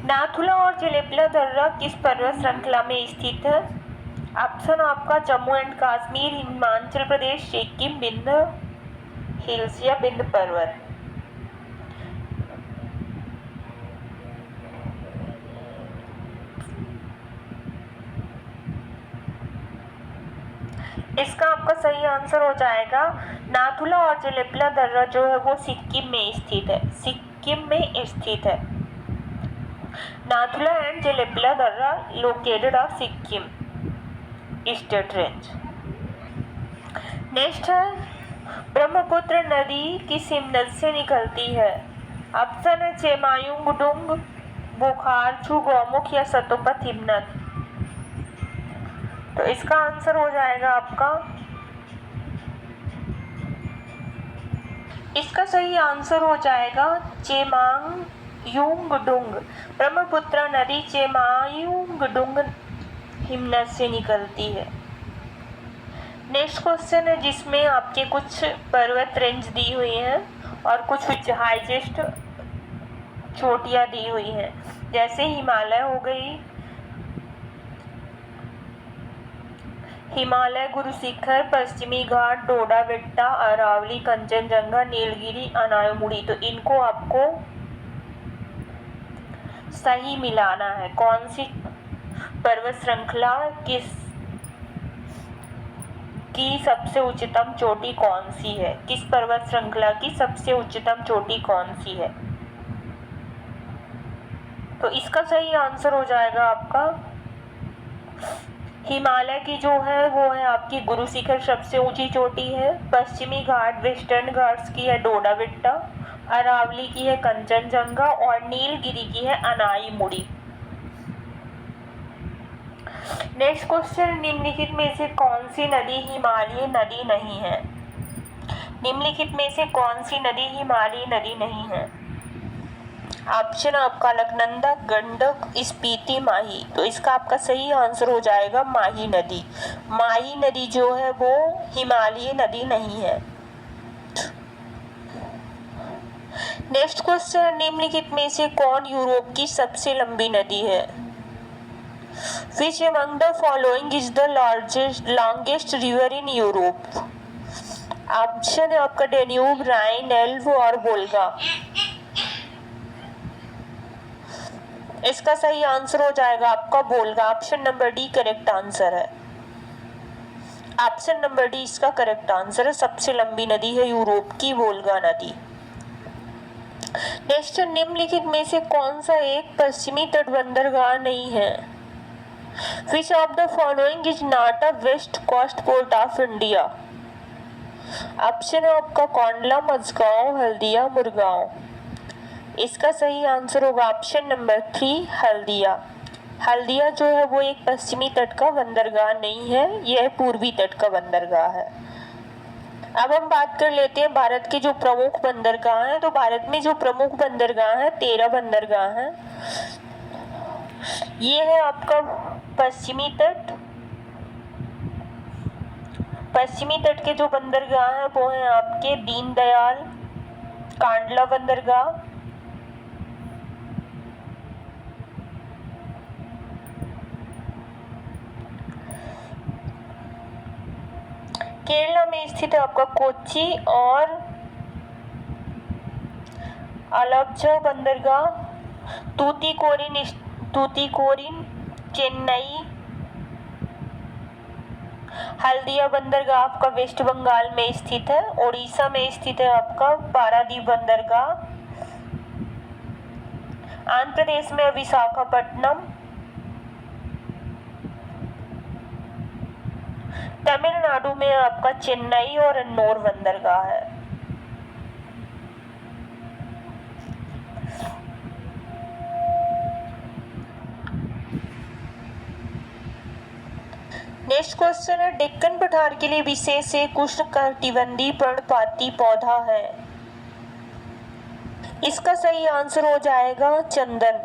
नाथुला और जेलेबला दर्रा किस पर्वत श्रृंखला में स्थित है? ऑप्शन आपका जम्मू एंड कश्मीर, हिमाचल प्रदेश, सिक्किम, विंध्य हिल्स या विंध्य पर्वत। इसका आपका सही आंसर हो जाएगा नाथुला और जेलेबला दर्रा जो है वो सिक्किम में स्थित है। सिक्किम में स्थित है। नाथुला एंड जेलेबला दर्रा located of Sikkim state range. Next है ब्रह्मपुत्र नदी किस हिमनद से निकलती है? ऑप्शन है चेमायुंगडुंग, बोखारछू, गौमुख या सतोपथ हिमनद। तो इसका आंसर हो जाएगा आपका, इसका सही आंसर हो जाएगा चेमायुंगडुंग। ब्रह्मपुत्र नदी चेमायुंगडुंग हिमनद से निकलती है। नेक्स्ट क्वेश्चन है जिसमें आपके कुछ पर्वत रेंज दी हुई हैं और कुछ हाईएस्ट चोटियां दी हुई हैं, जैसे हिमालय हो गई, हिमालय, गुरु शिखर, पश्चिमी घाट, डोडा बेट्टा, अरावली, कंचनजंगा, नीलगिरी, अनायमुड़ी। तो इनको आपको सही मिलाना है। कौन सी पर्वत श्रृंखला की सबसे उच्चतम चोटी कौन सी है? किस पर्वत श्रृंखला की सबसे उच्चतम चोटी कौन सी है? तो इसका सही आंसर हो जाएगा आपका हिमालय की जो है वो है आपकी गुरु शिखर सबसे ऊंची चोटी है। पश्चिमी घाट वेस्टर्न घाट्स की है डोडा बेट्टा, अरावली की है कंचनजंगा और नीलगिरी की है अनाईमुड़ी। नेक्स्ट क्वेश्चन, निम्नलिखित में से कौन सी नदी हिमालयी नदी नहीं है? निम्नलिखित में से कौन सी नदी हिमालयी नदी नहीं है? ऑप्शन आपका अलकनंदा, गंडक, स्पीति, माही। तो इसका आपका सही आंसर हो जाएगा माही नदी। माही नदी जो है वो हिमालयी नदी नहीं है। नेक्स्ट क्वेश्चन, निम्नलिखित में से कौन यूरोप की सबसे लंबी नदी है? Which among the following is the longest river in Europe? Option है आपका डेन्यूब, राइन, एल्ब और वोल्गा। इसका सही आंसर हो जाएगा आपका Volga. Option number D correct answer है। ऑप्शन नंबर डी इसका करेक्ट आंसर है। सबसे लंबी नदी है यूरोप की वोल्गा नदी। नेक्स्ट, निम्नलिखित में से कौन सा एक पश्चिमी तट बंदरगाह नहीं है? Which of the following is not a west coast port of India? Option है आपका कोंडला, मझगांव, हल्दिया, मुरगांव। इसका सही आंसर होगा ऑप्शन नंबर 3 हल्दिया। हल्दिया जो है वो एक पश्चिमी तट का बंदरगाह नहीं है, यह पूर्वी तट का बंदरगाह है। अब हम बात कर लेते हैं भारत के जो प्रमुख बंदरगाह हैं। तो भारत में जो प्रमुख बंदरगाह है 13 बंदरगाह हैं। ये है आपका पश्चिमी तट। पश्चिमी तट के जो बंदरगाह हैं वो हैं आपके दीनदयाल, कांडला बंदरगाह, केरला में स्थित है आपका कोच्चि और आलप्पा बंदरगाह, तूतीकोरिन चेन्नई, हल्दिया बंदरगाह आपका वेस्ट बंगाल में स्थित है। ओडिशा में स्थित है आपका पारादीप बंदरगाह। आंध्र प्रदेश में विशाखापट्टनम, तमिलनाडु में आपका चेन्नई और एन्नोर बंदरगाह है। नेक्स्ट क्वेश्चन है, डेक्कन पठार के लिए विशेष एक उष्णकटिबंधीय पर्णपाती पौधा है। इसका सही आंसर हो जाएगा चंदन।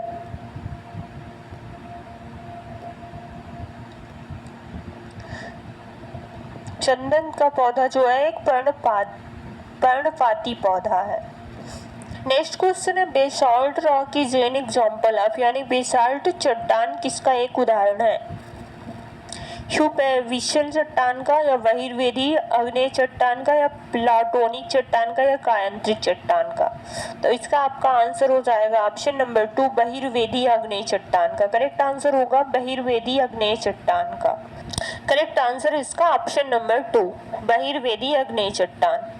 चंदन का पौधा जो है एक पर्णपाती पौधा है। नेक्स्ट क्वेश्चन है basalt rock is an example of, यानी बेसाल्ट चट्टान किसका एक उदाहरण है? विशल चट्टान का, या बहिर्वेदी आग्नेय चट्टान का, या प्लाटोनिक चट्टान का, या कायांत्रिक चट्टान का? तो इसका आपका आंसर हो जाएगा ऑप्शन नंबर 2 बहिर्वेदी आग्नेय चट्टान का। करेक्ट आंसर होगा बहिर्वेदी आग्नेय चट्टान का। करेक्ट आंसर इसका ऑप्शन नंबर 2 बहिर्वेदी आग्नेय चट्टान।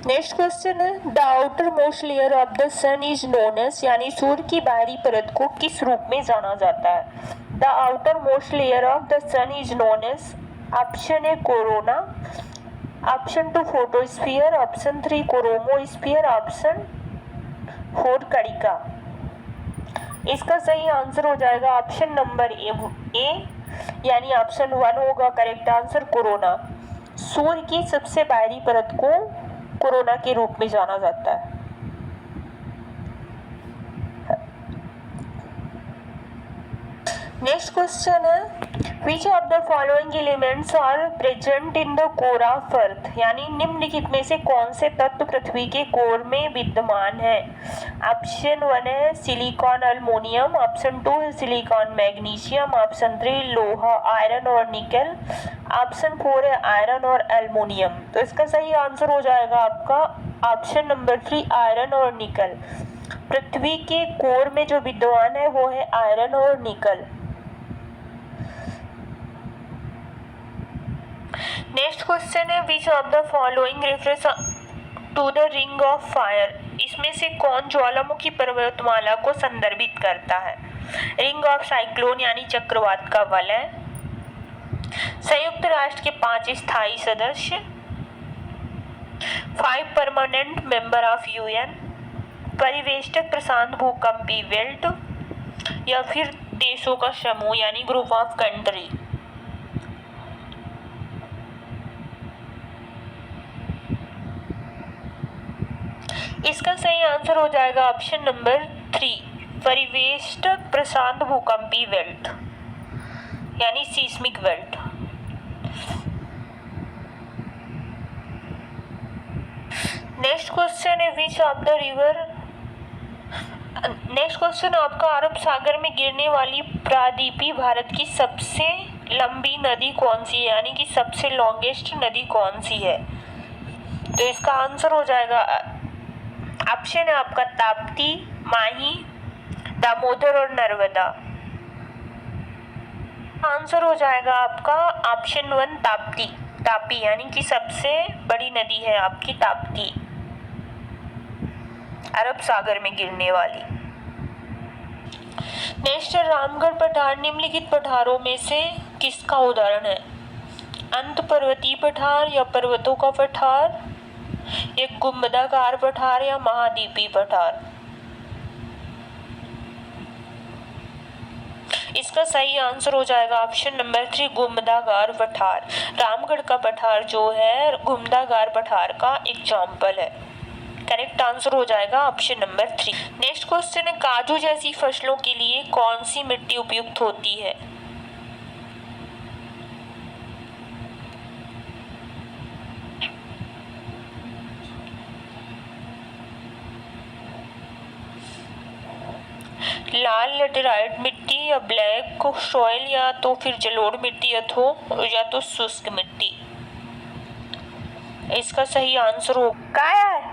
नेक्स्ट क्वेश्चन है the outer most layer of the sun is known as, यानी सूर्य की बाहरी परत को किस रूप में जाना जाता है? The outer most layer of the sun is known as, option A corona, option 2 photosphere, option 3 chromosphere, option 4 कणिका। इसका सही आंसर हो जाएगा ऑप्शन नंबर ए, यानी ऑप्शन 1 होगा करेक्ट आंसर कोरोना। सूर्य की सबसे बाहरी परत को कोरोना के रूप में जाना जाता है। नेक्स्ट क्वेश्चन है which of the following elements are present in the core of earth, यानी निम्नलिखित में से कौन से तत्व पृथ्वी के कोर में विद्यमान है? ऑप्शन 1 है सिलिकॉन अल्मोनियम, ऑप्शन 2 है सिलिकॉन मैग्नीशियम, ऑप्शन 3 लोहा आयरन और निकल, ऑप्शन 4 है आयरन और एल्युमिनियम। तो इसका सही आंसर हो जाएगा आपका ऑप्शन नंबर 3 आयरन और निकल। पृथ्वी के कोर में जो विद्यमान है वो है आयरन और निकल। नेक्स्ट क्वेश्चन है which of the following reference to the ring of fire, इसमें से कौन ज्वालामुखी पर्वतमाला को संदर्भित करता है? रिंग ऑफ साइक्लोन यानी चक्रवात का वलय, संयुक्त राष्ट्र के 5 स्थायी सदस्य, 5 परमानेंट मेंबर ऑफ यूएन, परिवेष्टक प्रशांत भूकंपी बेल्ट, या फिर देशों का समूह यानी ग्रुप ऑफ कंट्री। इसका सही आंसर हो जाएगा ऑप्शन नंबर 3 परिवेष्टक प्रशांत भूकंपी बेल्ट यानी सीस्मिक बेल्ट। नेक्स्ट क्वेश्चन है which of the river, next question आपका अरब सागर में गिरने वाली प्रायद्वीपीय भारत की सबसे लंबी नदी कौन सी है, यानी कि सबसे लॉन्गेस्ट नदी कौन सी है? तो इसका आंसर हो जाएगा ऑप्शन है आपका ताप्ती, माही, दामोदर और नर्मदा। आंसर हो जाएगा आपका ऑप्शन 1 ताप्ती, तापी यानी कि सबसे बड़ी नदी है आपकी ताप्ती, अरब सागर में गिरने वाली। नेक्स्ट रामगढ़ पठार निम्नलिखित पठारों में से किसका उदाहरण है? अंत पर्वतीय पठार, या पर्वतों का पठार, एक गुंबदाकार पठार, या महाद्वीपीय पठार? इसका सही आंसर हो जाएगा ऑप्शन नंबर 3 गुंबदाकार पठार। रामगढ़ का पठार जो है गुंबदाकार पठार का एग्जाम्पल है। करेक्ट आंसर हो जाएगा ऑप्शन नंबर 3। नेक्स्ट क्वेश्चन है काजू जैसी फसलों के लिए कौन सी मिट्टी उपयुक्त होती है? लाल लेटेराइट मिट्टी, या ब्लैक सॉइल, या तो फिर जलोढ़ मिट्टी, या तो शुष्क मिट्टी। इसका सही आंसर हो क्या है?